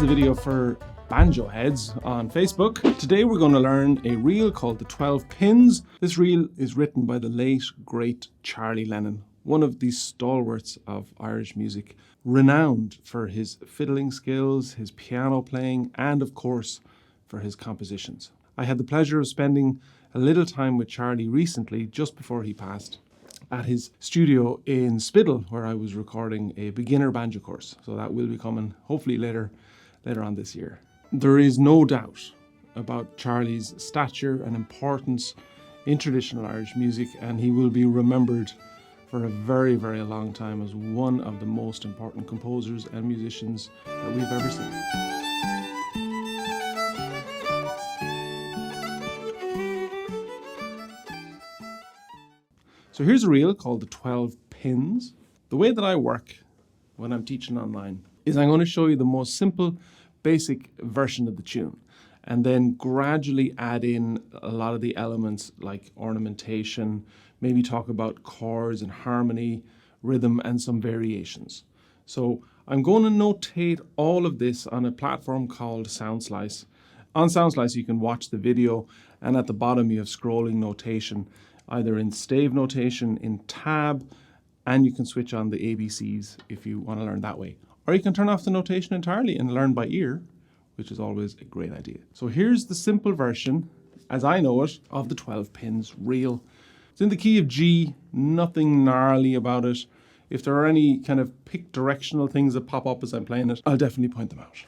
a video for banjo heads on Facebook. Today we're going to learn a reel called the 12 Pins. This reel is written by the late, great Charlie Lennon, one of the stalwarts of Irish music, renowned for his fiddling skills, his piano playing, and of course, for his compositions. I had the pleasure of spending a little time with Charlie recently, just before he passed, at his studio in Spiddal, where I was recording a beginner banjo course. So that will be coming hopefully later on this year. There is no doubt about Charlie's stature and importance in traditional Irish music, and he will be remembered for a very, very long time as one of the most important composers and musicians that we've ever seen. So here's a reel called the 12 Pins. The way that I work when I'm teaching online is I'm going to show you the most simple, basic version of the tune, and then gradually add in a lot of the elements like ornamentation, maybe talk about chords and harmony, rhythm, and some variations. So I'm going to notate all of this on a platform called SoundSlice. On SoundSlice you can watch the video, and at the bottom you have scrolling notation, either in stave notation, in tab, and you can switch on the ABCs if you want to learn that way. Or you can turn off the notation entirely and learn by ear, which is always a great idea. So here's the simple version, as I know it, of the 12 Pins reel. It's in the key of G, nothing gnarly about it. If there are any kind of pick directional things that pop up as I'm playing it, I'll definitely point them out.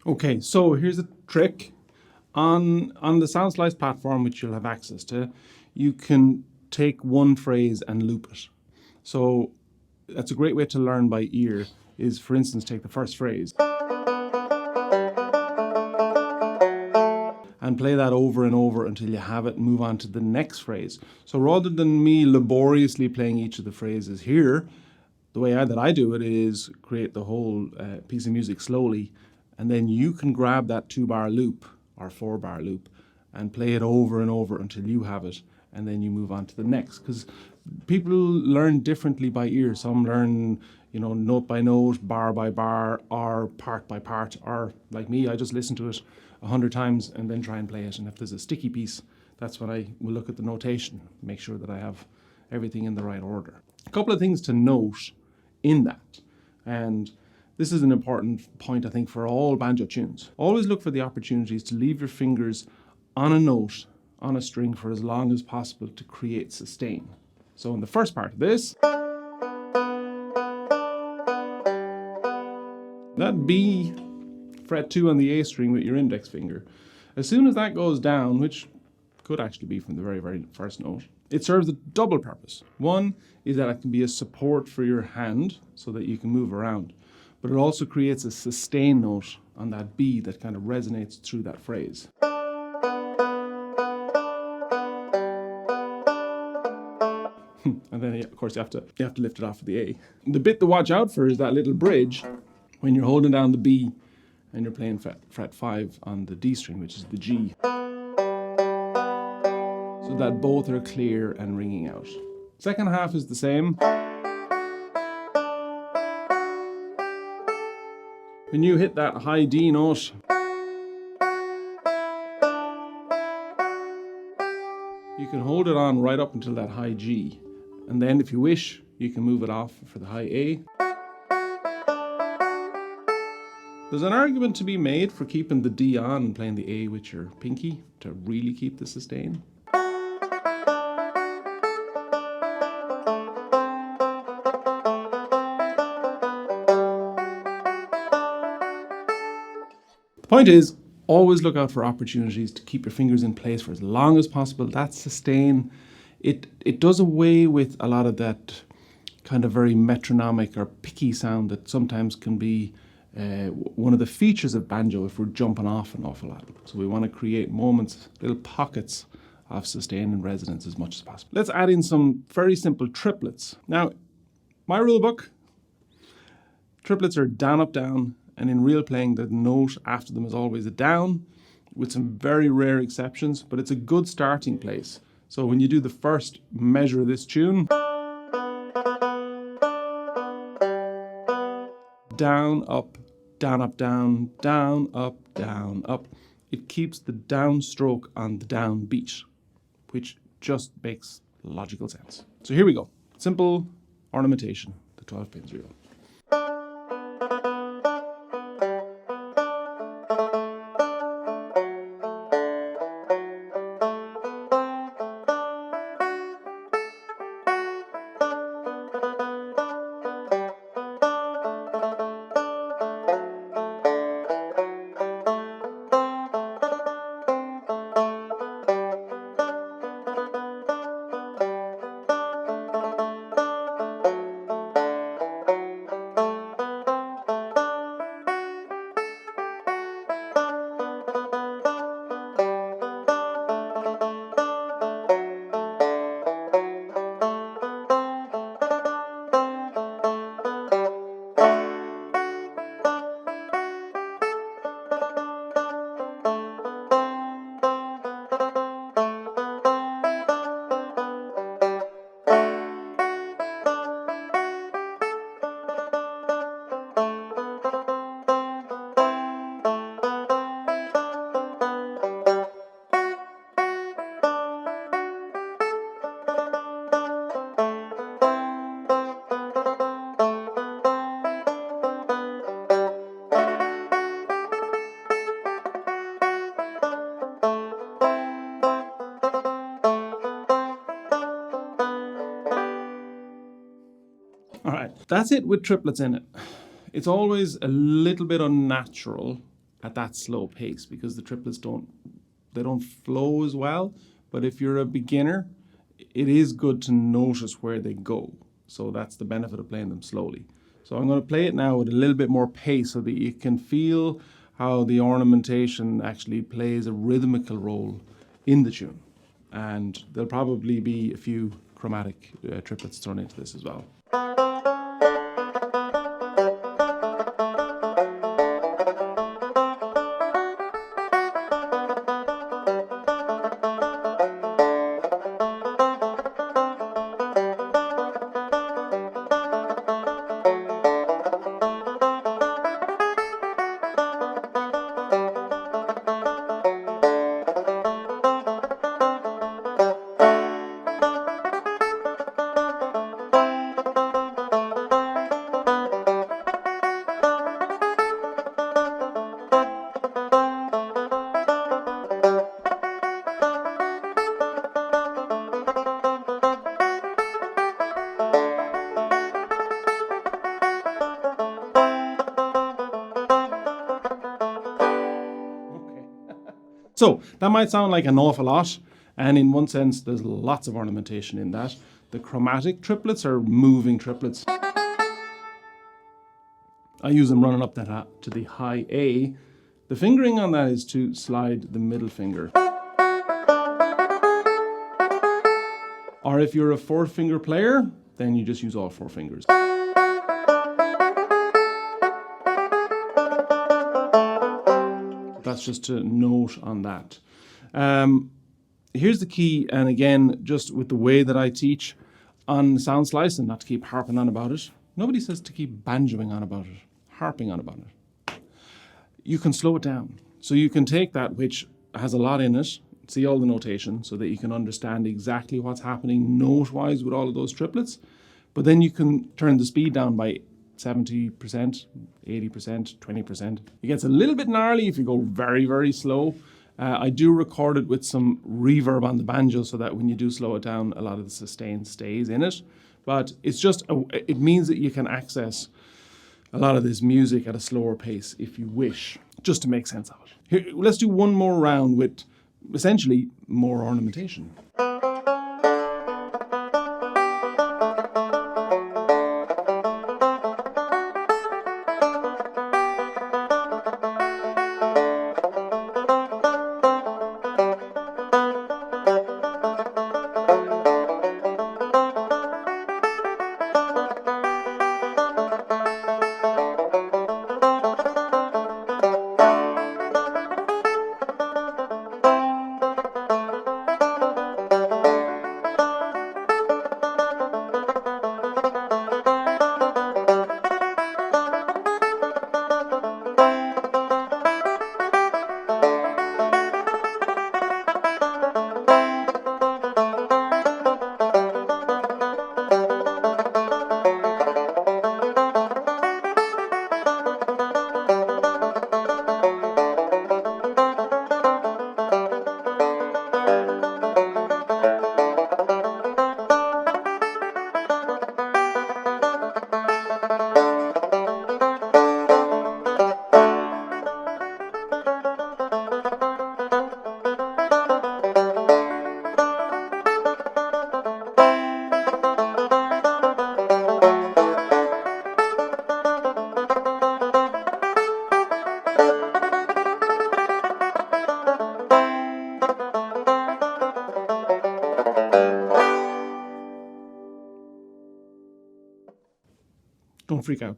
Okay, so here's a trick. On the SoundSlice platform, which you'll have access to, you can take one phrase and loop it. So that's a great way to learn by ear, is, for instance, take the first phrase and play that over and over until you have it and move on to the next phrase. So rather than me laboriously playing each of the phrases here, the way that I do it is create the whole piece of music slowly, and then you can grab that 2-bar loop or 4-bar loop and play it over and over until you have it, and then you move on to the next. Because people learn differently by ear. Some learn, note by note, bar by bar, or part by part, or like me, I just listen to it 100 times and then try and play it. And if there's a sticky piece, that's when I will look at the notation, make sure that I have everything in the right order. A couple of things to note in that. And this is an important point, I think, for all banjo tunes. Always look for the opportunities to leave your fingers on a note, on a string for as long as possible to create sustain. So in the first part of this, that B, fret 2 on the A string with your index finger, as soon as that goes down, which could actually be from the very, very first note, it serves a double purpose. One is that it can be a support for your hand so that you can move around, but it also creates a sustain note on that B that kind of resonates through that phrase. And then, of course, you have to lift it off of the A. The bit to watch out for is that little bridge when you're holding down the B and you're playing fret 5 on the D string, which is the G. So that both are clear and ringing out. Second half is the same. When you hit that high D note, you can hold it on right up until that high G. And then if you wish, you can move it off for the high A. There's an argument to be made for keeping the D on and playing the A with your pinky to really keep the sustain. The point is, always look out for opportunities to keep your fingers in place for as long as possible. That sustain, it does away with a lot of that kind of very metronomic or picky sound that sometimes can be one of the features of banjo if we're jumping off an awful lot. So we want to create moments, little pockets of sustain and resonance as much as possible. Let's add in some very simple triplets. Now, my rule book, triplets are down, up, down, and in real playing, the note after them is always a down, with some very rare exceptions, but it's a good starting place. So when you do the first measure of this tune, down, up, down, up, down, down, up, it keeps the downstroke on the down beat, which just makes logical sense. So here we go. Simple ornamentation, the 12 pins reel. All right, that's it with triplets in it. It's always a little bit unnatural at that slow pace because the triplets don't flow as well. But if you're a beginner, it is good to notice where they go. So that's the benefit of playing them slowly. So I'm going to play it now with a little bit more pace so that you can feel how the ornamentation actually plays a rhythmical role in the tune. And there'll probably be a few chromatic triplets thrown into this as well. So that might sound like an awful lot, and in one sense there's lots of ornamentation in that. The chromatic triplets are moving triplets. I use them running up to the high A. The fingering on that is to slide the middle finger. Or if you're a 4-finger player, then you just use all 4 fingers. That's just a note on that. Here's the key, and again, just with the way that I teach on sound slice, and not to keep harping on about it. Nobody says to keep banjoing on about it, harping on about it. You can slow it down. So you can take that which has a lot in it, see all the notation, so that you can understand exactly what's happening note-wise with all of those triplets. But then you can turn the speed down by 70%, 80%, 20%. It gets a little bit gnarly if you go very, very slow. I do record it with some reverb on the banjo so that when you do slow it down, a lot of the sustain stays in it. But it's just, it means that you can access a lot of this music at a slower pace if you wish, just to make sense of it. Here, let's do one more round with essentially more ornamentation. Don't freak out.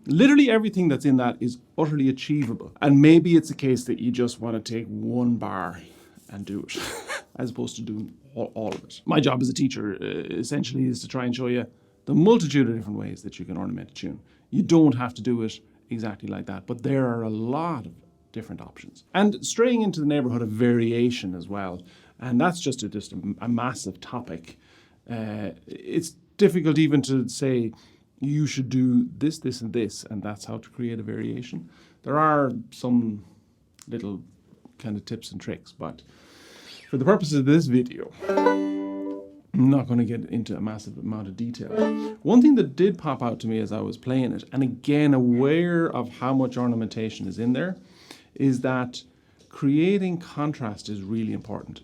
Literally everything that's in that is utterly achievable. And maybe it's a case that you just want to take one bar and do it, as opposed to doing all of it. My job as a teacher essentially is to try and show you the multitude of different ways that you can ornament a tune. You don't have to do it exactly like that, but there are a lot of different options. And straying into the neighborhood of variation as well, and that's just a massive topic. It's difficult even to say you should do this, this, and this, and that's how to create a variation. There are some little kind of tips and tricks, but for the purposes of this video, I'm not going to get into a massive amount of detail. One thing that did pop out to me as I was playing it, and again aware of how much ornamentation is in there, is that creating contrast is really important.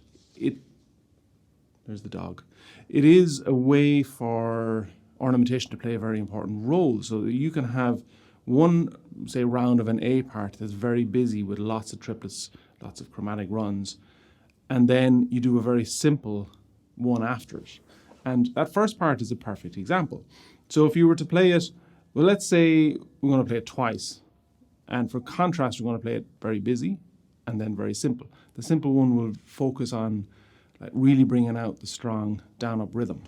There's the dog. It is a way for ornamentation to play a very important role. So that you can have one, say, round of an A part that's very busy with lots of triplets, lots of chromatic runs, and then you do a very simple one after it. And that first part is a perfect example. So if you were to play it, well, let's say we're going to play it twice. And for contrast, we're going to play it very busy and then very simple. The simple one will focus on really bringing out the strong down-up rhythm.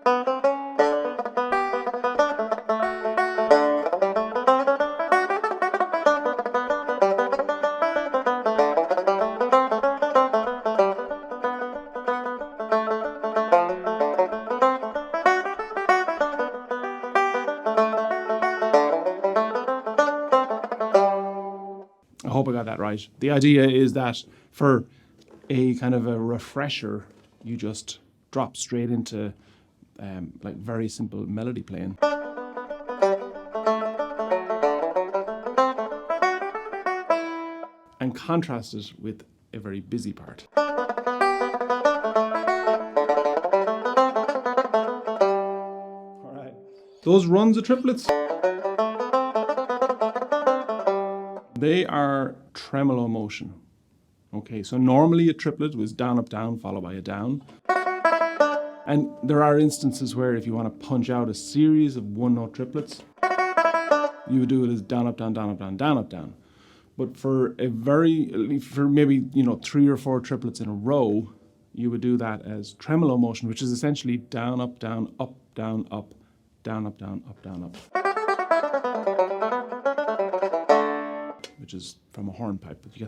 I hope I got that right. The idea is that for a kind of a refresher, you just drop straight into like very simple melody playing. And contrast it with a very busy part. All right. Those runs of triplets, they are tremolo motion. Okay, so normally a triplet was down, up, down, followed by a down. And there are instances where if you want to punch out a series of one-note triplets, you would do it as down, up, down, down, up, down, down, up, down. But for maybe 3 or 4 triplets in a row, you would do that as tremolo motion, which is essentially down, up, down, up, down, up, down, up, down, up, down, up. Which is from a hornpipe, but you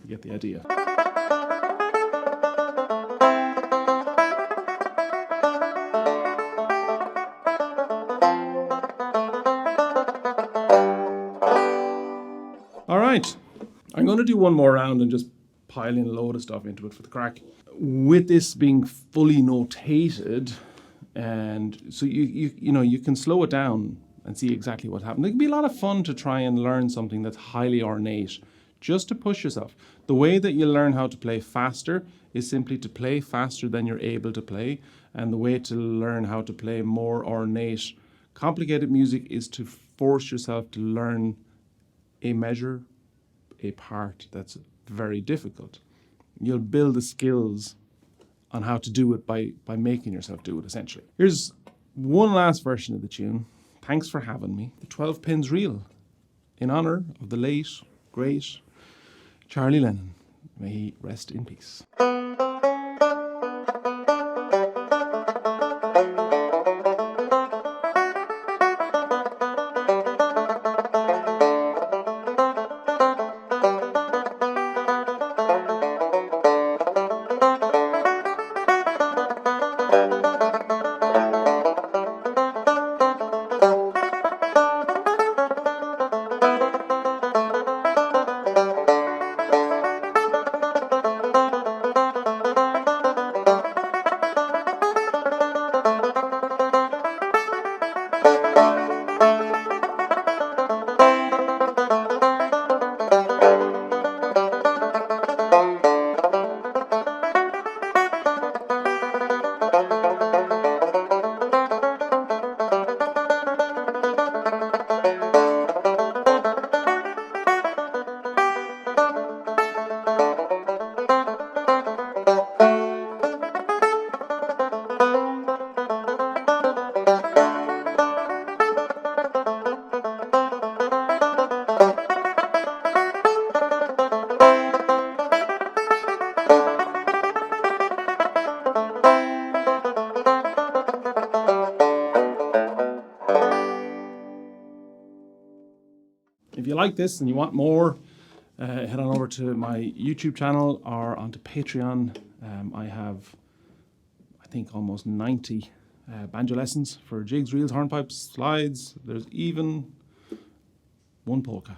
get the idea. All right, I'm going to do one more round and just pile in a load of stuff into it for the crack. With this being fully notated, and so you can slow it down and see exactly what happened. It can be a lot of fun to try and learn something that's highly ornate, just to push yourself. The way that you learn how to play faster is simply to play faster than you're able to play, and the way to learn how to play more ornate, complicated music is to force yourself to learn a measure, a part that's very difficult. You'll build the skills on how to do it by making yourself do it, essentially. Here's one last version of the tune. Thanks for having me. The 12 Pins Reel, in honor of the late, great Charlie Lennon. May he rest in peace. If you like this and you want more, head on over to my YouTube channel or onto Patreon. I have, I think, almost 90 banjo lessons for jigs, reels, hornpipes, slides. There's even one polka.